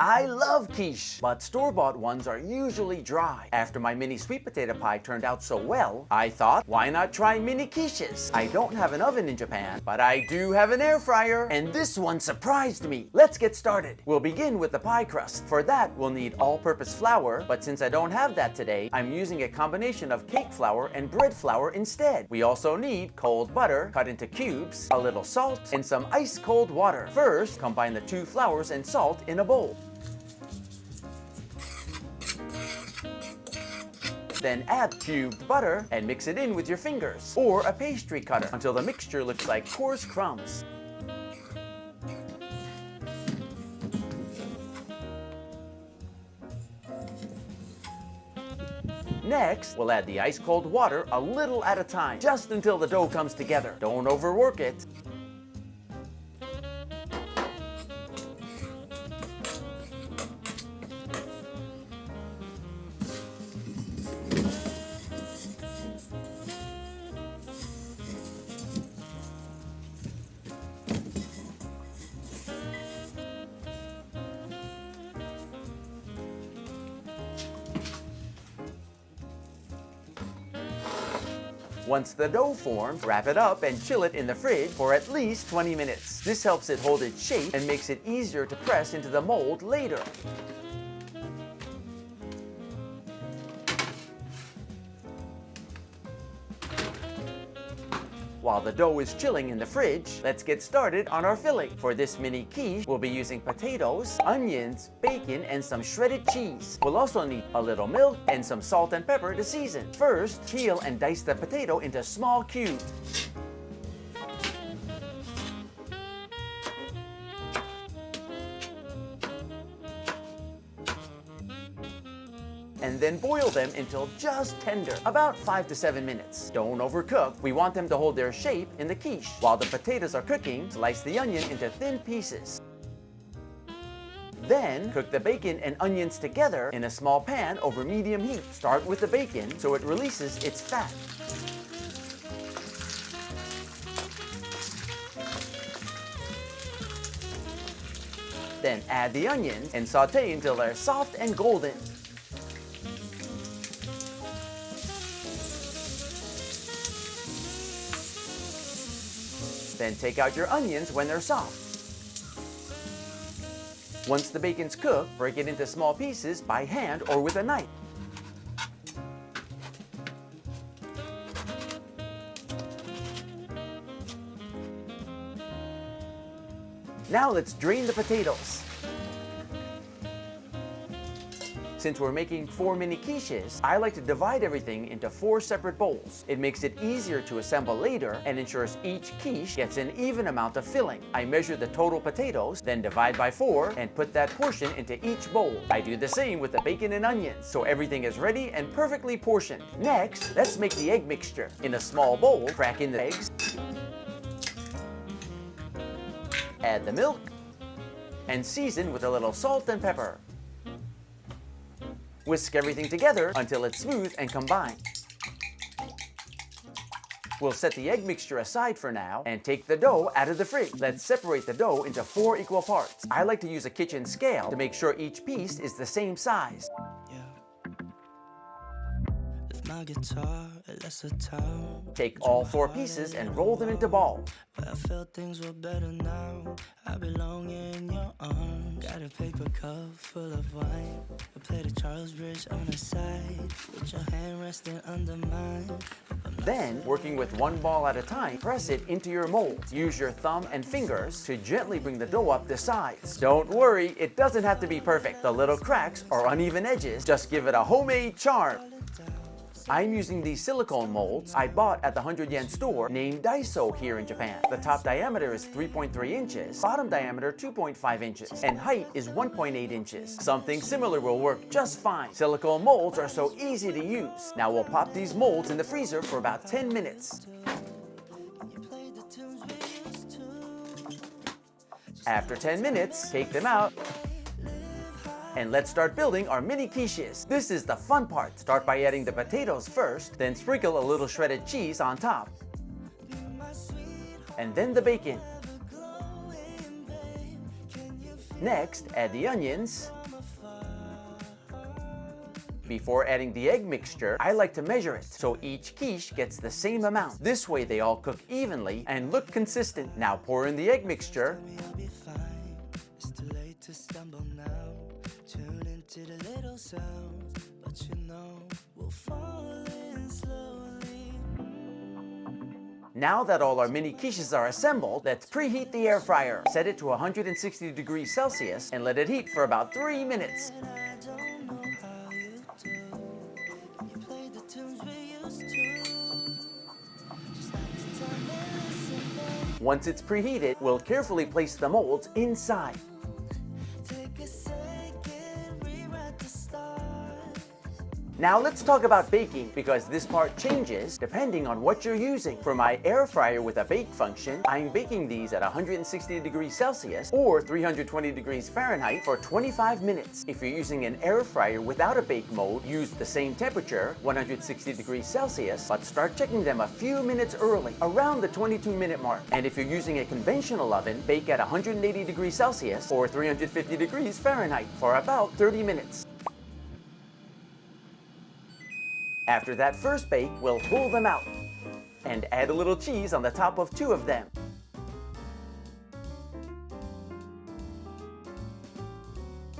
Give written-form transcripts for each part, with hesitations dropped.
I love quiche, but store-bought ones are usually dry. After my mini sweet potato pie turned out so well, I thought, why not try mini quiches? I don't have an oven in Japan, but I do have an air fryer, and this one surprised me. Let's get started. We'll begin with the pie crust. For that, we'll need all-purpose flour, but since I don't have that today, I'm using a combination of cake flour and bread flour instead. We also need cold butter cut into cubes, a little salt, and some ice-cold water. First, combine the two flours and salt in a bowl. Then add cubed butter and mix it in with your fingers or a pastry cutter until the mixture looks like coarse crumbs. Next, we'll add the ice-cold water a little at a time, just until the dough comes together. Don't overwork it. Once the dough forms, wrap it up and chill it in the fridge for at least 20 minutes. This helps it hold its shape and makes it easier to press into the mold later. While the dough is chilling in the fridge, let's get started on our filling. For this mini quiche, we'll be using potatoes, onions, bacon, and some shredded cheese. We'll also need a little milk and some salt and pepper to season. First, peel and dice the potato into small cubes. And then boil them until just tender, about 5 to 7 minutes. Don't overcook. We want them to hold their shape in the quiche. While the potatoes are cooking, slice the onion into thin pieces. Then, cook the bacon and onions together in a small pan over medium heat. Start with the bacon so it releases its fat. Then add the onions and saute until they're soft and golden. Then take out your onions when they're soft. Once the bacon's cooked, break it into small pieces by hand or with a knife. Now let's drain the potatoes. Since we're making 4 mini quiches, I like to divide everything into 4 separate bowls. It makes it easier to assemble later and ensures each quiche gets an even amount of filling. I measure the total potatoes, then divide by 4 and put that portion into each bowl. I do the same with the bacon and onions, so everything is ready and perfectly portioned. Next, let's make the egg mixture. In a small bowl, crack in the eggs, add the milk, and season with a little salt and pepper. Whisk everything together until it's smooth and combined. We'll set the egg mixture aside for now and take the dough out of the fridge. Let's separate the dough into 4 equal parts. I like to use a kitchen scale to make sure each piece is the same size. My guitar, take all 4 pieces and roll them into balls. But I felt things were better now. I belong in your arms. Got a paper cup full of wine. I played a Charles Bridge on the side with your hand resting under mine. Then, working with one ball at a time, press it into your mold. Use your thumb and fingers to gently bring the dough up the sides. Don't worry, it doesn't have to be perfect. The little cracks or uneven edges just give it a homemade charm. I'm using these silicone molds I bought at the 100-yen store named Daiso here in Japan. The top diameter is 3.3 inches, bottom diameter 2.5 inches, and height is 1.8 inches. Something similar will work just fine. Silicone molds are so easy to use. Now we'll pop these molds in the freezer for about 10 minutes. After 10 minutes, take them out. And let's start building our mini quiches. This is the fun part. Start by adding the potatoes first, then sprinkle a little shredded cheese on top. And then the bacon. Next, add the onions. Before adding the egg mixture, I like to measure it so each quiche gets the same amount. This way they all cook evenly and look consistent. Now pour in the egg mixture. Now that all our mini quiches are assembled, let's preheat the air fryer. Set it to 160 degrees Celsius and let it heat for about 3 minutes. Once it's preheated, we'll carefully place the molds inside. Now let's talk about baking, because this part changes depending on what you're using. For my air fryer with a bake function, I'm baking these at 160 degrees Celsius or 320 degrees Fahrenheit for 25 minutes. If you're using an air fryer without a bake mode, use the same temperature, 160 degrees Celsius, but start checking them a few minutes early, around the 22-minute mark. And if you're using a conventional oven, bake at 180 degrees Celsius or 350 degrees Fahrenheit for about 30 minutes. After that first bake, we'll pull them out and add a little cheese on the top of 2 of them.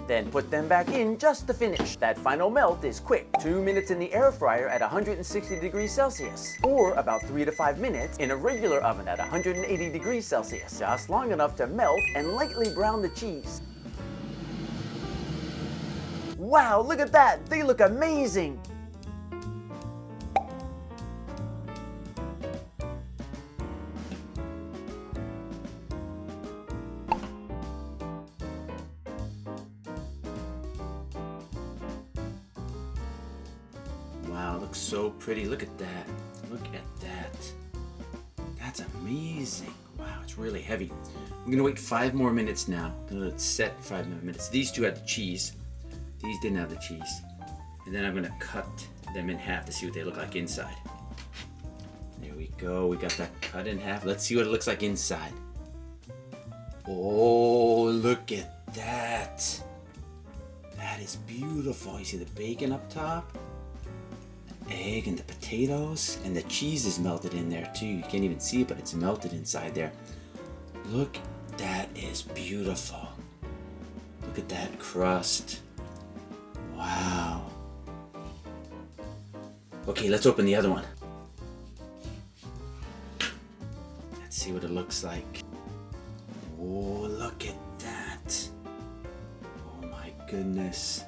Then put them back in just to finish. That final melt is quick. 2 minutes in the air fryer at 160 degrees Celsius, or about 3 to 5 minutes in a regular oven at 180 degrees Celsius, just long enough to melt and lightly brown the cheese. Wow, look at that! They look amazing! Wow, looks so pretty. Look at that. Look at that. That's amazing. Wow, it's really heavy. I'm gonna wait 5 more minutes now. Let's set 5 more minutes. These 2 had the cheese. These didn't have the cheese. And then I'm gonna cut them in half to see what they look like inside. There we go. We got that cut in half. Let's see what it looks like inside. Oh, look at that. That is beautiful. You see the bacon up top? Egg and the potatoes, and the cheese is melted in there too. You can't even see it, but it's melted inside there. Look, that is beautiful. Look at that crust. Wow. Okay, let's open the other one. Let's see what it looks like. Oh, look at that. Oh my goodness.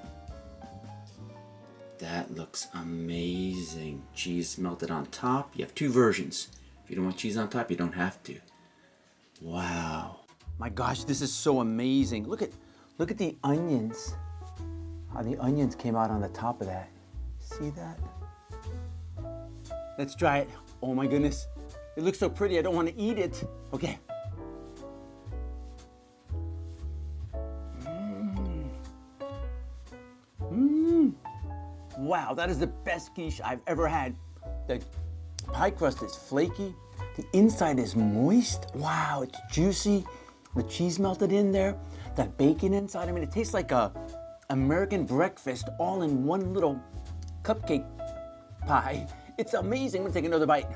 That looks amazing. Cheese melted on top. You have 2 versions. If you don't want cheese on top, you don't have to. Wow. My gosh, this is so amazing. Look at the onions. How the onions came out on the top of that. See that? Let's try it. Oh my goodness. It looks so pretty, I don't want to eat it. Okay. Wow, that is the best quiche I've ever had. The pie crust is flaky. The inside is moist. Wow, it's juicy. The cheese melted in there. That bacon inside. I mean, it tastes like a American breakfast all in one little cupcake pie. It's amazing. I'm gonna take another bite.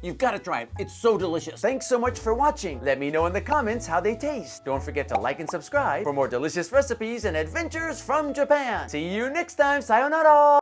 You've got to try it. It's so delicious. Thanks so much for watching. Let me know in the comments how they taste. Don't forget to like and subscribe for more delicious recipes and adventures from Japan. See you next time. Sayonara.